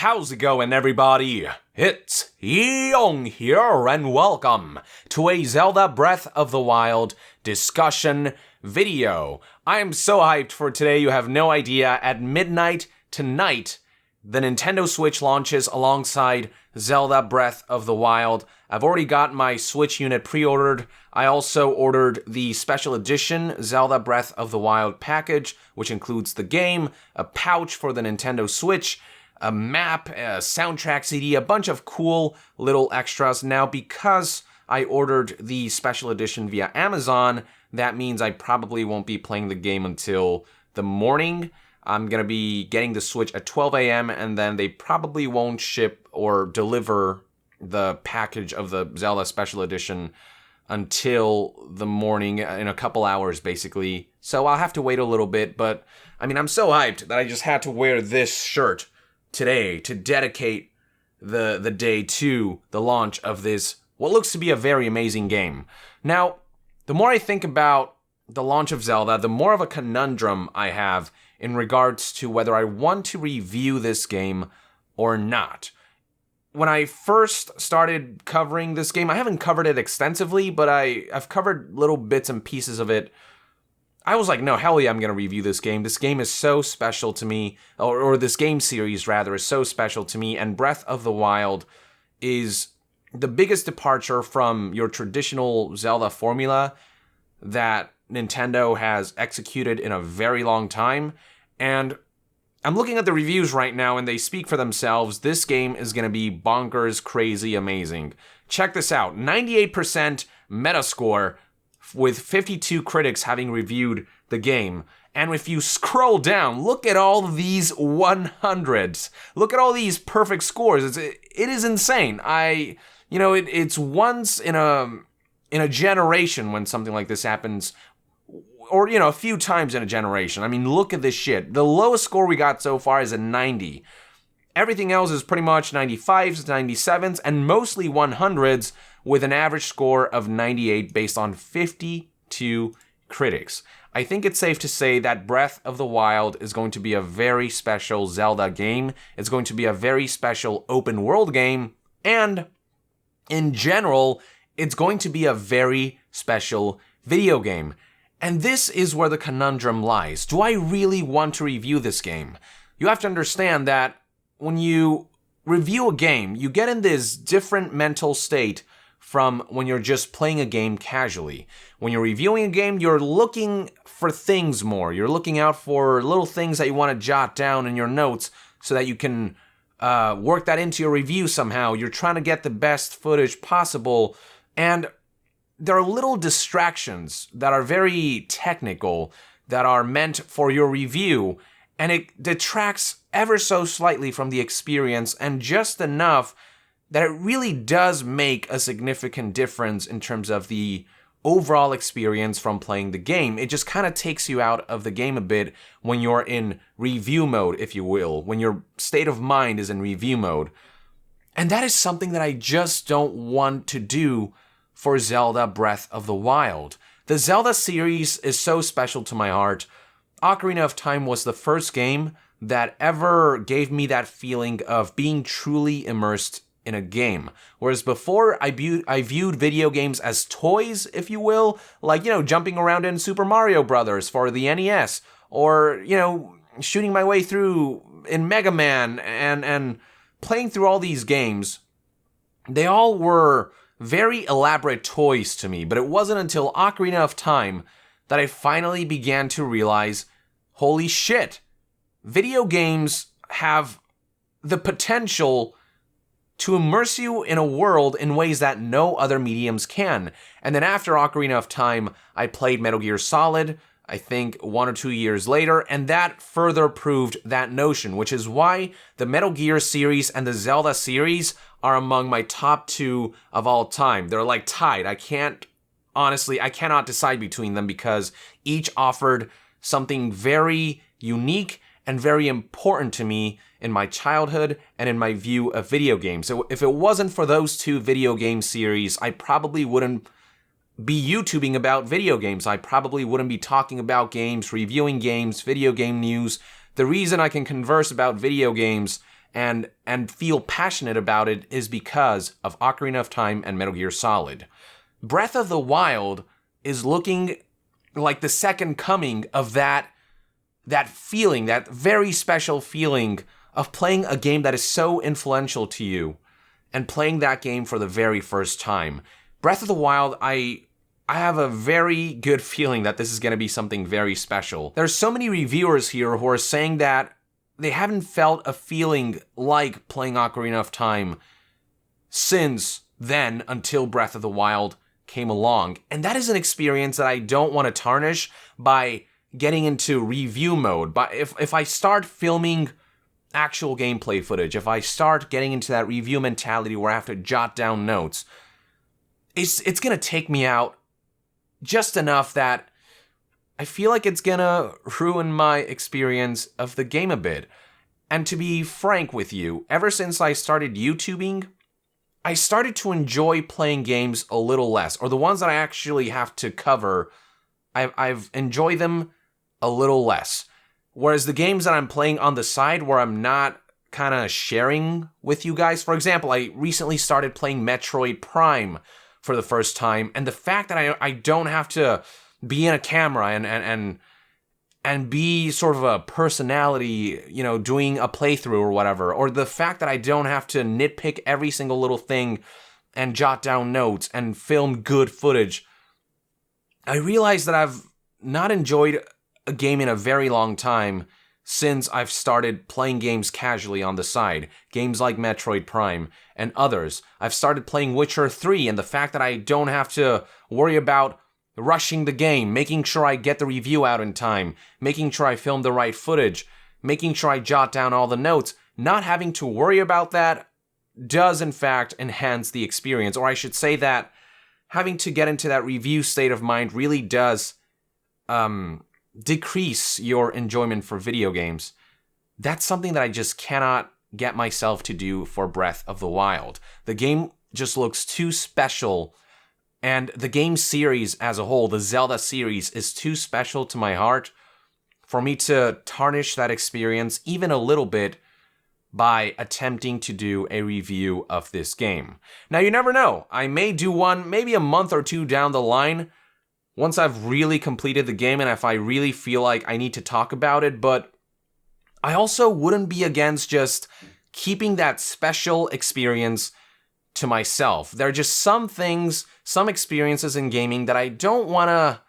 How's it going, everybody? It's Young here, and welcome to a Zelda Breath of the Wild discussion video. I am so hyped for today, you have no idea. At midnight tonight, the Nintendo Switch launches alongside Zelda Breath of the Wild. I've already got my Switch unit pre-ordered. I also ordered the special edition Zelda Breath of the Wild package, which includes the game, a pouch for the Nintendo Switch, a map, a soundtrack CD, a bunch of cool little extras. Now, because I ordered the special edition via Amazon, that means I probably won't be playing the game until the morning. I'm going to be getting the Switch at 12 a.m. and then they probably won't ship or deliver the package of the Zelda Special Edition until the morning, in a couple hours, basically. So I'll have to wait a little bit, but I mean, I'm so hyped that I just had to wear this shirt today to dedicate the day to the launch of this, what looks to be a very amazing game. Now, the more I think about the launch of Zelda, the more of a conundrum I have in regards to whether I want to review this game or not. When I first started covering this game, I haven't covered it extensively, but I've covered little bits and pieces of it. I was like, no, hell yeah, I'm going to review this game. This game is so special to me, or this game series, rather, is so special to me, and Breath of the Wild is the biggest departure from your traditional Zelda formula that Nintendo has executed in a very long time, and I'm looking at the reviews right now, and they speak for themselves. This game is going to be bonkers, crazy, amazing. Check this out, 98% Metascore, with 52 critics having reviewed the game. And if you scroll down, look at all these 100s. Look at all these perfect scores. It is insane. It's once in a generation when something like this happens, or, a few times in a generation. I mean, look at this shit. The lowest score we got so far is a 90. Everything else is pretty much 95s, 97s, and mostly 100s, with an average score of 98 based on 52 critics. I think it's safe to say that Breath of the Wild is going to be a very special Zelda game. It's going to be a very special open world game. And in general, it's going to be a very special video game. And this is where the conundrum lies. Do I really want to review this game? You have to understand that when you review a game, you get in this different mental state from when you're just playing a game casually. When you're reviewing a game, you're looking for things more. You're looking out for little things that you want to jot down in your notes so that you can work that into your review somehow. You're trying to get the best footage possible, and there are little distractions that are very technical that are meant for your review, and it detracts ever so slightly from the experience, and just enough that it really does make a significant difference in terms of the overall experience from playing the game. It just kind of takes you out of the game a bit when you're in review mode, if you will, when your state of mind is in review mode. And that is something that I just don't want to do for Zelda Breath of the Wild. The Zelda series is so special to my heart. Ocarina of Time was the first game that ever gave me that feeling of being truly immersed in a game. Whereas before, I viewed video games as toys, if you will, like, jumping around in Super Mario Brothers for the NES, or, shooting my way through in Mega Man, and playing through all these games. They all were very elaborate toys to me, but it wasn't until Ocarina of Time that I finally began to realize, holy shit, video games have the potential to immerse you in a world in ways that no other mediums can. And then after Ocarina of Time, I played Metal Gear Solid, I think 1 or 2 years later, and that further proved that notion, which is why the Metal Gear series and the Zelda series are among my top 2 of all time. They're like tied. I cannot decide between them because each offered something very unique and very important to me in my childhood and in my view of video games. So if it wasn't for those 2 video game series, I probably wouldn't be YouTubing about video games. I probably wouldn't be talking about games, reviewing games, video game news. The reason I can converse about video games and feel passionate about it is because of Ocarina of Time and Metal Gear Solid. Breath of the Wild is looking like the second coming of that feeling, that very special feeling of playing a game that is so influential to you and playing that game for the very first time. Breath of the Wild, I have a very good feeling that this is going to be something very special. There's so many reviewers here who are saying that they haven't felt a feeling like playing Ocarina of Time since then until Breath of the Wild came along. And that is an experience that I don't want to tarnish by getting into review mode. But if I start filming actual gameplay footage, if I start getting into that review mentality where I have to jot down notes, it's going to take me out just enough that I feel like it's going to ruin my experience of the game a bit. And to be frank with you, ever since I started YouTubing, I started to enjoy playing games a little less, or the ones that I actually have to cover, I've enjoyed them a little less. Whereas the games that I'm playing on the side where I'm not kind of sharing with you guys, for example, I recently started playing Metroid Prime for the first time, and the fact that I don't have to be in a camera and be sort of a personality, you know, doing a playthrough or whatever, or the fact that I don't have to nitpick every single little thing and jot down notes and film good footage, I realized that I've not enjoyed a game in a very long time since I've started playing games casually on the side. Games like Metroid Prime and others. I've started playing Witcher 3, and the fact that I don't have to worry about rushing the game, making sure I get the review out in time, making sure I film the right footage, making sure I jot down all the notes, not having to worry about that does in fact enhance the experience. Or I should say that having to get into that review state of mind really does decrease your enjoyment for video games. That's something that I just cannot get myself to do for Breath of the Wild. The game just looks too special, and the game series as a whole, the Zelda series, is too special to my heart for me to tarnish that experience even a little bit by attempting to do a review of this game. Now, you never know. I may do one maybe a month or two down the line once I've really completed the game and if I really feel like I need to talk about it, but I also wouldn't be against just keeping that special experience to myself. There are just some things, some experiences in gaming that I don't want to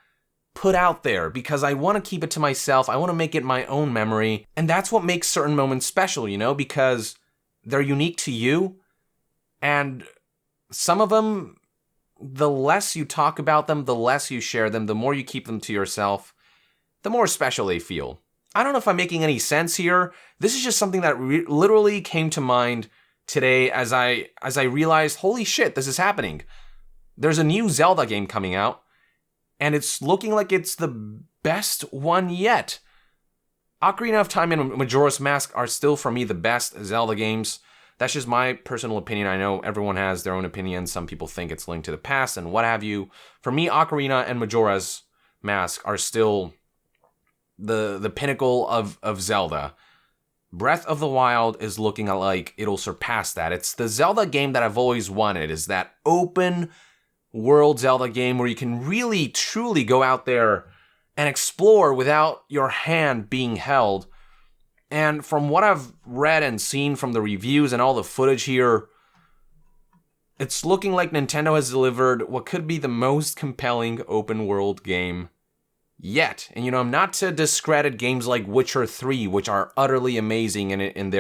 put out there because I want to keep it to myself. I want to make it my own memory. And that's what makes certain moments special, you know, because they're unique to you. And some of them, the less you talk about them, the less you share them, the more you keep them to yourself, the more special they feel. I don't know if I'm making any sense here. This is just something that literally came to mind today as I realized, holy shit, this is happening. There's a new Zelda game coming out, and it's looking like it's the best one yet. Ocarina of Time and Majora's Mask are still, for me, the best Zelda games. That's just my personal opinion. I know everyone has their own opinion. Some people think it's linked to the past and what have you. For me, Ocarina and Majora's Mask are still the pinnacle of Zelda. Breath of the Wild is looking like it'll surpass that. It's the Zelda game that I've always wanted, is that open world Zelda game where you can really, truly go out there and explore without your hand being held. And from what I've read and seen from the reviews and all the footage here, it's looking like Nintendo has delivered what could be the most compelling open world game yet. And, you know, not to discredit games like Witcher 3, which are utterly amazing in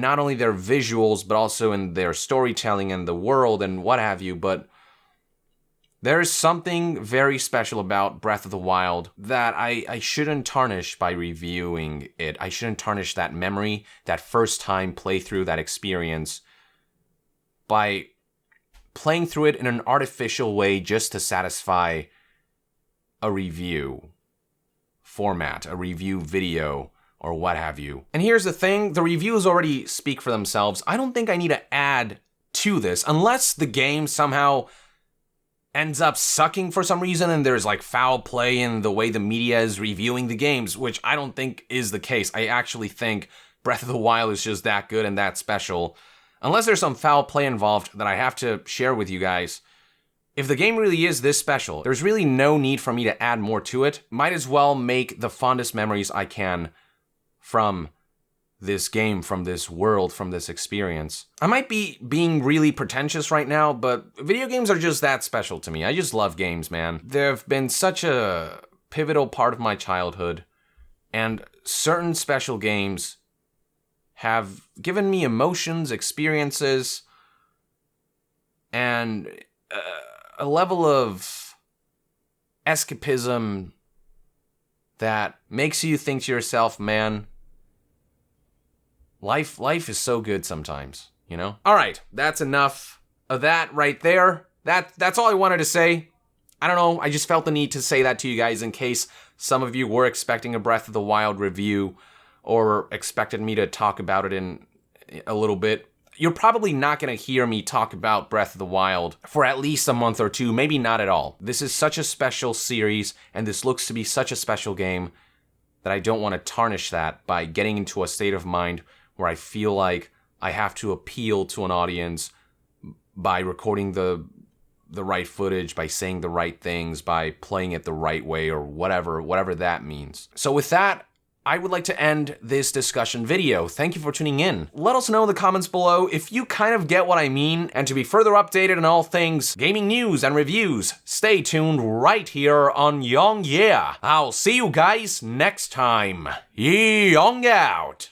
not only their visuals, but also in their storytelling and the world and what have you, but there's something very special about Breath of the Wild that I shouldn't tarnish by reviewing it. I shouldn't tarnish that memory, that first time playthrough, that experience, by playing through it in an artificial way just to satisfy a review format, a review video, or what have you. And here's the thing, the reviews already speak for themselves. I don't think I need to add to this, unless the game somehow ends up sucking for some reason and there's like foul play in the way the media is reviewing the games, which I don't think is the case. I actually think Breath of the Wild is just that good and that special. Unless there's some foul play involved that I have to share with you guys. If the game really is this special, there's really no need for me to add more to it. Might as well make the fondest memories I can from this game, from this world, from this experience. I might be being really pretentious right now, but video games are just that special to me. I just love games, man. They've been such a pivotal part of my childhood, and certain special games have given me emotions, experiences, and a level of escapism that makes you think to yourself, man, life is so good sometimes, you know? All right, that's enough of that right there. That's all I wanted to say. I don't know, I just felt the need to say that to you guys in case some of you were expecting a Breath of the Wild review or expected me to talk about it in a little bit. You're probably not going to hear me talk about Breath of the Wild for at least a month or two, maybe not at all. This is such a special series, and this looks to be such a special game that I don't want to tarnish that by getting into a state of mind where I feel like I have to appeal to an audience by recording the right footage, by saying the right things, by playing it the right way, or whatever that means. So with that, I would like to end this discussion video. Thank you for tuning in. Let us know in the comments below if you kind of get what I mean, and to be further updated on all things gaming news and reviews, stay tuned right here on Young Yeah. I'll see you guys next time. Young out.